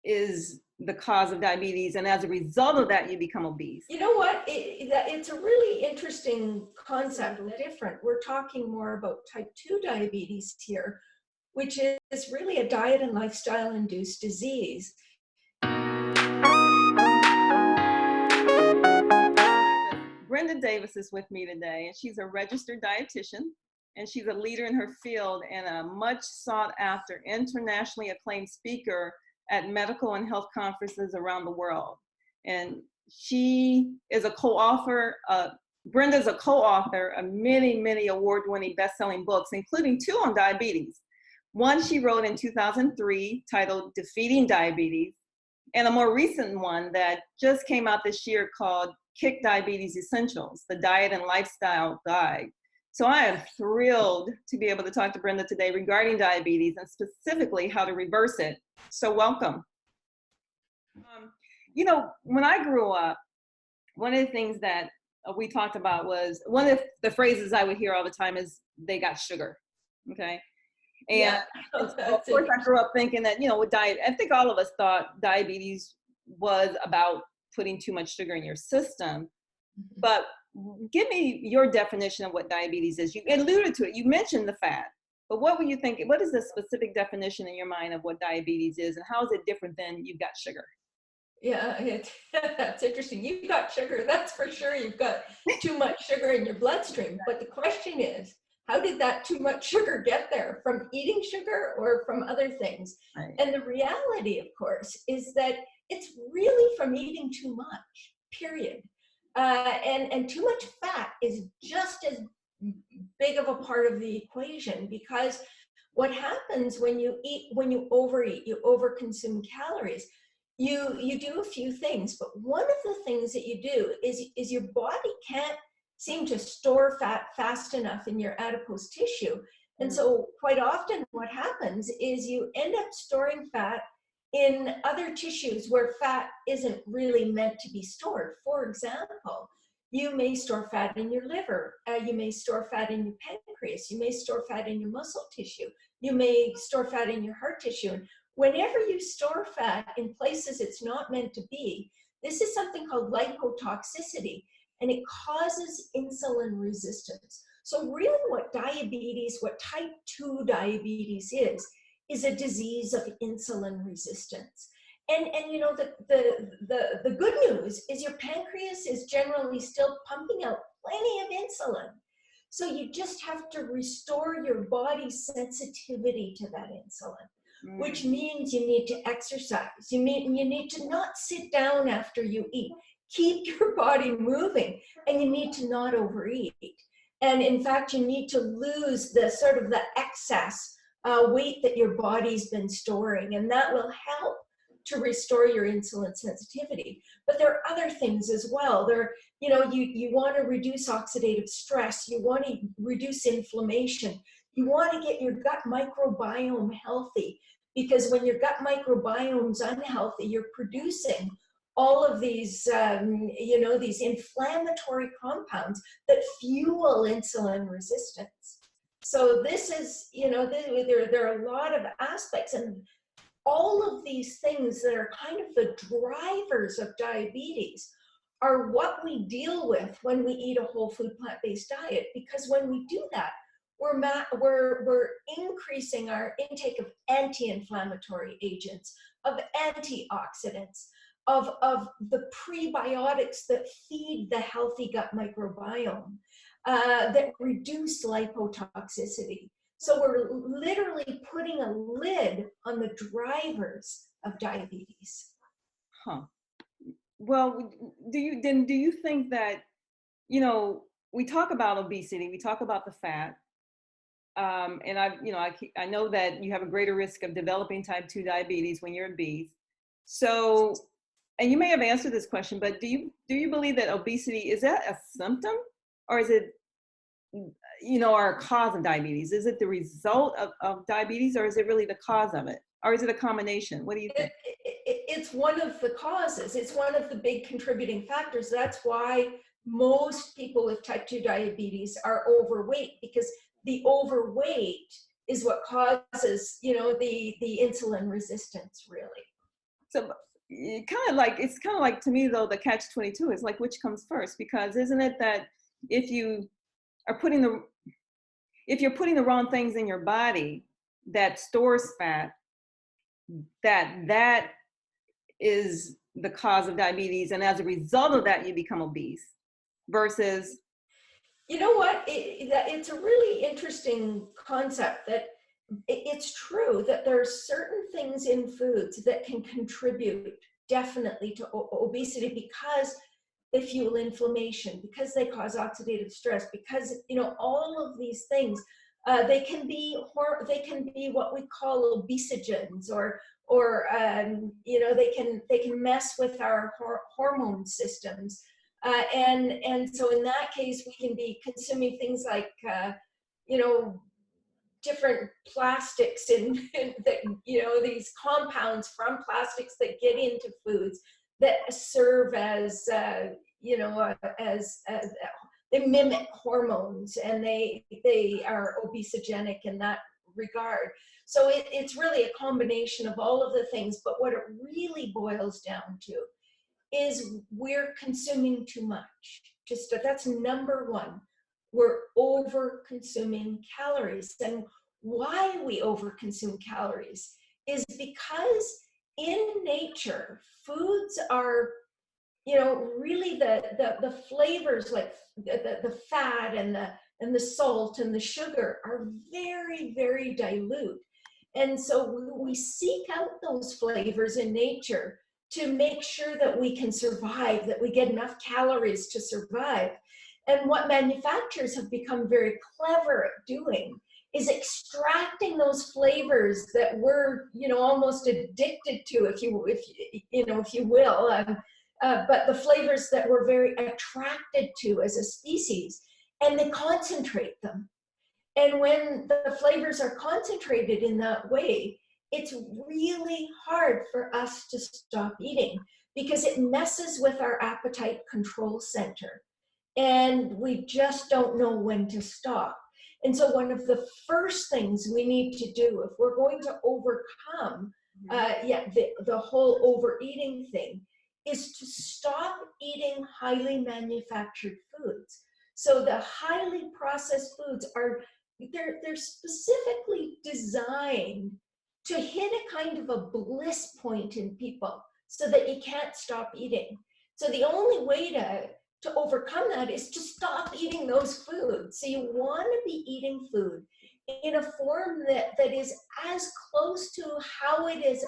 is the cause of diabetes, and as a result of that, you become obese. You know what? It's a really interesting concept, different. We're talking more about type 2 diabetes here, which is really a diet and lifestyle induced disease. Brenda Davis is with me today, and she's a registered dietitian, and she's a leader in her field and a much sought after, internationally acclaimed speaker at medical and health conferences around the world. And she is a co-author, Brenda's a co-author of many, many award-winning best-selling books, including 2 on diabetes. One she wrote in 2003 titled Defeating Diabetes, and a more recent one that just came out this year called Kick Diabetes Essentials, the Diet and Lifestyle Guide. So I am thrilled to be able to talk to Brenda today regarding diabetes and specifically how to reverse it. So welcome. You know, when I grew up, one of the things that we talked about was, one of the phrases I would hear all the time is, they got sugar, okay? And Yeah. so of course I grew up thinking that, you know, with diet, I think all of us thought diabetes was about putting too much sugar in your system. But give me your definition of what diabetes is. You alluded to it, you mentioned the fat, but what were you thinking? What is the specific definition in your mind of what diabetes is, and how is it different than you've got sugar? Yeah, that's interesting. You've got sugar, that's for sure. You've got too much sugar in your bloodstream. But the question is, how did that too much sugar get there? From eating sugar or from other things? Right. And the reality, of course, is that it's really from eating too much, period. And too much fat is just as big of a part of the equation, because what happens when you eat, when you overeat, you overconsume calories, you do a few things. But one of the things that you do is your body can't seem to store fat fast enough in your adipose tissue. And so quite often what happens is you end up storing fat in other tissues where fat isn't really meant to be stored. For example, you may store fat in your liver, you may store fat in your pancreas, you may store fat in your muscle tissue, you may store fat in your heart tissue. And whenever you store fat in places it's not meant to be, this is something called lipotoxicity, and it causes insulin resistance. So really what diabetes, what type 2 diabetes is a disease of insulin resistance. And you know, the good news is your pancreas is generally still pumping out plenty of insulin. So you just have to restore your body's sensitivity to that insulin, which means you need to exercise. You need to not sit down after you eat. Keep your body moving, and you need to not overeat. And in fact, you need to lose the sort of the excess weight that your body's been storing, and that will help to restore your insulin sensitivity. But there are other things as well. There, you know, you want to reduce oxidative stress, you want to reduce inflammation, you want to get your gut microbiome healthy, because when your gut microbiome's unhealthy, you're producing all of these, you know, these inflammatory compounds that fuel insulin resistance. So this is, you know, there are a lot of aspects, and all of these things that are kind of the drivers of diabetes are what we deal with when we eat a whole food plant-based diet. Because when we do that, we're increasing our intake of anti-inflammatory agents, of antioxidants, of the prebiotics that feed the healthy gut microbiome, that reduce lipotoxicity. So we're literally putting a lid on the drivers of diabetes. Huh. Well, do you think that, you know, we talk about obesity, we talk about the fat, and I know that you have a greater risk of developing type 2 diabetes when you're obese. So, and you may have answered this question, but do you believe that obesity, is that a symptom, or is it, you know, or a cause of diabetes? Is it the result of diabetes, or is it really the cause of it? Or is it a combination? What do you think? It's one of the causes. It's one of the big contributing factors. That's why most people with type 2 diabetes are overweight, because the overweight is what causes, you know, the insulin resistance, really. So it's kind of like to me though, the catch-22 is like, which comes first? Because isn't it that if you are putting the, if you're putting the wrong things in your body that stores fat, that is the cause of diabetes, and as a result of that, you become obese, versus. You know what? It's a really interesting concept that it's true that there are certain things in foods that can contribute definitely to obesity because they fuel inflammation, because they cause oxidative stress, because all of these things. They can be what we call obesogens, or they can mess with our hormone systems. And so in that case, we can be consuming things like, different plastics in that, these compounds from plastics that get into foods that serve as, as they mimic hormones, and they are obesogenic in that regard. So it's really a combination of all of the things, but what it really boils down to is we're consuming too much. That's number one. We're over consuming calories. And why we over consume calories is because in nature, foods are, really the flavors, like the fat and the salt and the sugar, are very, very dilute. And so we seek out those flavors in nature to make sure that we can survive, that we get enough calories to survive. And what manufacturers have become very clever at doing is extracting those flavors that we're, almost addicted to, if you will, but the flavors that we're very attracted to as a species, and they concentrate them. And when the flavors are concentrated in that way, it's really hard for us to stop eating because it messes with our appetite control center. And we just don't know when to stop. And so one of the first things we need to do if we're going to overcome the whole overeating thing is to stop eating highly manufactured foods. So the highly processed foods they're specifically designed to hit a kind of a bliss point in people so that you can't stop eating. So the only way to overcome that is to stop eating those foods. So you want to be eating food in a form that is as close to how it is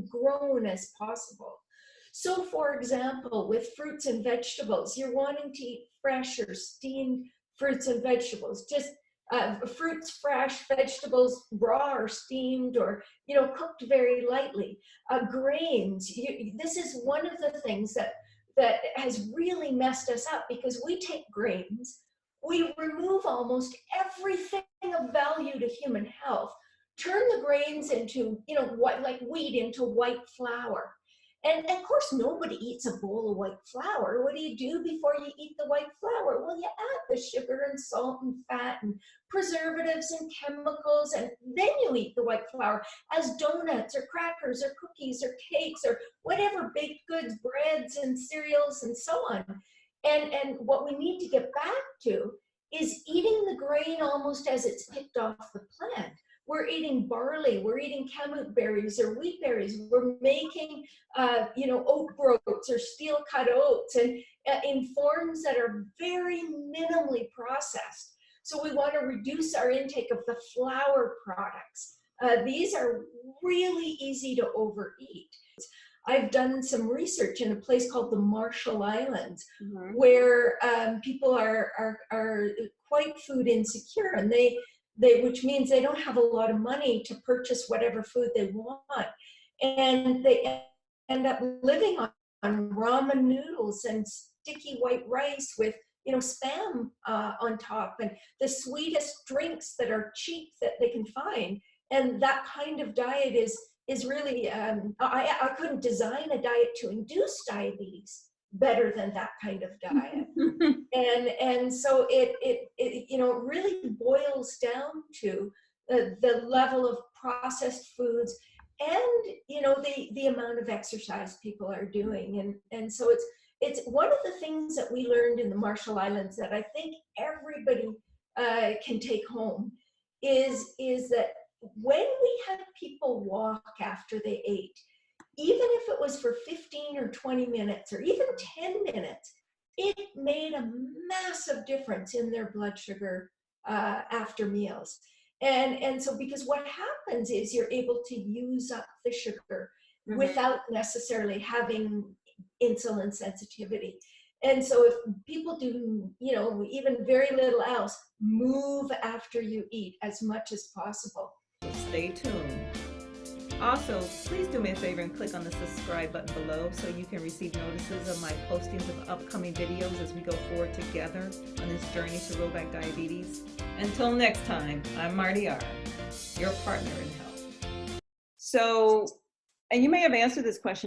grown as possible. So for example, with fruits and vegetables, you're wanting to eat fresh or steamed fruits and vegetables, just fruits fresh, vegetables raw or steamed, or cooked very lightly. Grains, this is one of the things that has really messed us up, because we take grains, we remove almost everything of value to human health, turn the grains into, like wheat, into white flour. And of course, nobody eats a bowl of white flour. What do you do before you eat the white flour? Well, you add the sugar and salt and fat and preservatives and chemicals, and then you eat the white flour as donuts or crackers or cookies or cakes or whatever baked goods, breads and cereals and so on. And what we need to get back to is eating the grain almost as it's picked off the plant. We're eating barley, we're eating kamut berries or wheat berries, we're making, oat groats or steel cut oats, and in forms that are very minimally processed. So we want to reduce our intake of the flour products. These are really easy to overeat. I've done some research in a place called the Marshall Islands, where people are quite food insecure, and which means they don't have a lot of money to purchase whatever food they want. And they end up living on ramen noodles and sticky white rice with, Spam on top, and the sweetest drinks that are cheap that they can find. And that kind of diet is really, I couldn't design a diet to induce diabetes better than that kind of diet. and so it really boils down to the level of processed foods and you know, the amount of exercise people are doing. And so it's one of the things that we learned in the Marshall Islands that I think everybody can take home is that when we had people walk after they ate, even if it was for 15 or 20 minutes or even 10 minutes, it made a massive difference in their blood sugar after meals. And so, because what happens is you're able to use up the sugar without necessarily having insulin sensitivity. And so if people do, you know, even very little else, move after you eat as much as possible. Stay tuned. Also, please do me a favor and click on the subscribe button below so you can receive notices of my postings of upcoming videos as we go forward together on this journey to rollback diabetes. Until next time, I'm Marti R, your partner in health. So, and you may have answered this question